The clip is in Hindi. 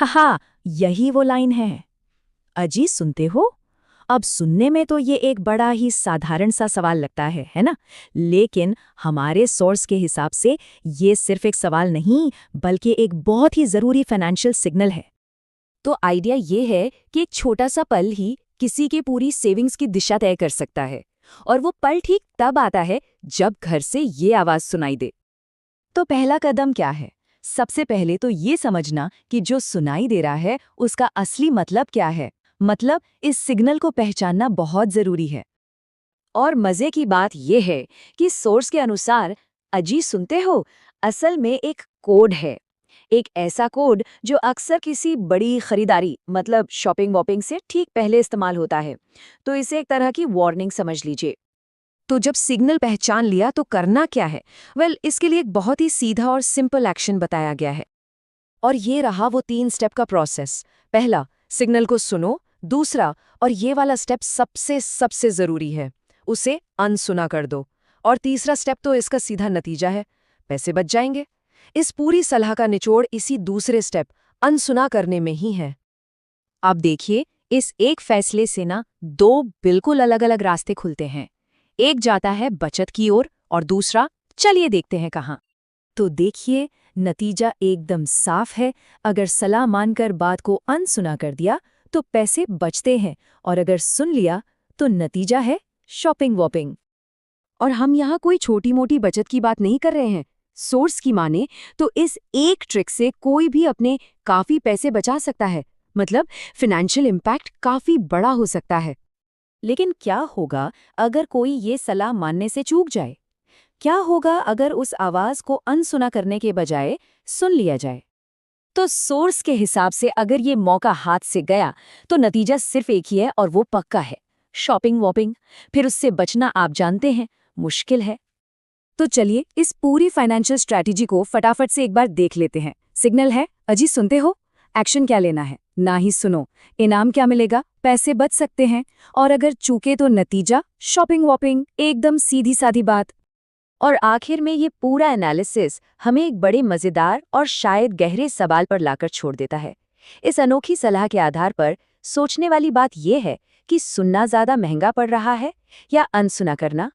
हाँ, यही वो लाइन है। अजी सुनते हो? अब सुनने में तो ये एक बड़ा ही साधारण सा सवाल लगता है ना? लेकिन हमारे सोर्स के हिसाब से ये सिर्फ एक सवाल नहीं, बल्कि एक बहुत ही ज़रूरी फाइनेंशियल सिग्नल है। तो आइडिया ये है कि एक छोटा सा पल ही किसी के पूरी सेविंग्स की दिशा तय कर सकता है। और वो पल ठीक तब आता है जब घर से ये आवाज सुनाई दे। तो पहला कदम क्या है? सबसे पहले तो ये समझना कि जो सुनाई दे रहा है उसका असली मतलब क्या है। मतलब इस सिग्नल को पहचानना बहुत ज़रूरी है। और मजे की बात यह है कि सोर्स के अनुसार अजी सुनते हो असल में एक कोड है। एक ऐसा कोड जो अक्सर किसी बड़ी खरीदारी मतलब शॉपिंग वॉपिंग से ठीक पहले इस्तेमाल होता है। तो इसे एक तरह की वार्निंग समझ लीजिए। तो जब सिग्नल पहचान लिया तो करना क्या है? इसके लिए एक बहुत ही सीधा और सिंपल एक्शन बताया गया है। और ये रहा वो 3 स्टेप का प्रोसेस। पहला, सिग्नल को सुनो। दूसरा, और ये वाला स्टेप सबसे सबसे ज़रूरी है, उसे अनसुना कर दो। और तीसरा स्टेप तो इसका सीधा नतीजा है, पैसे बच जाएंगे। इस पूरी सलाह का निचोड़ इसी दूसरे स्टेप, अनसुना करने में ही है। अब देखिए, इस एक फैसले से ना 2 बिल्कुल अलग-अलग रास्ते खुलते हैं। एक जाता है बचत की ओर और दूसरा, चलिए देखते हैं कहाँ। तो देखिए, नतीजा एकदम साफ है। अगर सलाह मानकर बात को अनसुना कर दिया तो पैसे बचते हैं, और अगर सुन लिया तो नतीजा है शॉपिंग वॉपिंग। और हम यहाँ कोई छोटी मोटी बचत की बात नहीं कर रहे हैं। सोर्स की माने तो इस एक ट्रिक से कोई भी अपने काफी पैसे बचा सकता है। मतलब फिनेंशियल इम्पैक्ट काफी बड़ा हो सकता है। लेकिन क्या होगा अगर कोई ये सलाह मानने से चूक जाए? क्या होगा अगर उस आवाज को अनसुना करने के बजाय सुन लिया जाए? तो सोर्स के हिसाब से अगर ये मौका हाथ से गया तो नतीजा सिर्फ एक ही है, और वो पक्का है, शॉपिंग वॉपिंग। फिर उससे बचना आप जानते हैं, मुश्किल है। तो चलिए इस पूरी फाइनेंशियल स्ट्रैटेजी को फटाफट से एक बार देख लेते हैं। सिग्नल है, अजी सुनते हो? एक्शन क्या लेना है? ना ही सुनो। इनाम क्या मिलेगा? पैसे बच सकते हैं। और अगर चूके तो नतीजा शॉपिंग वॉपिंग। एकदम सीधी सादी बात। और आखिर में ये पूरा एनालिसिस हमें एक बड़े मजेदार और शायद गहरे सवाल पर लाकर छोड़ देता है। इस अनोखी सलाह के आधार पर सोचने वाली बात यह है कि सुनना ज्यादा महंगा पड़ रहा है या अनसुना करना।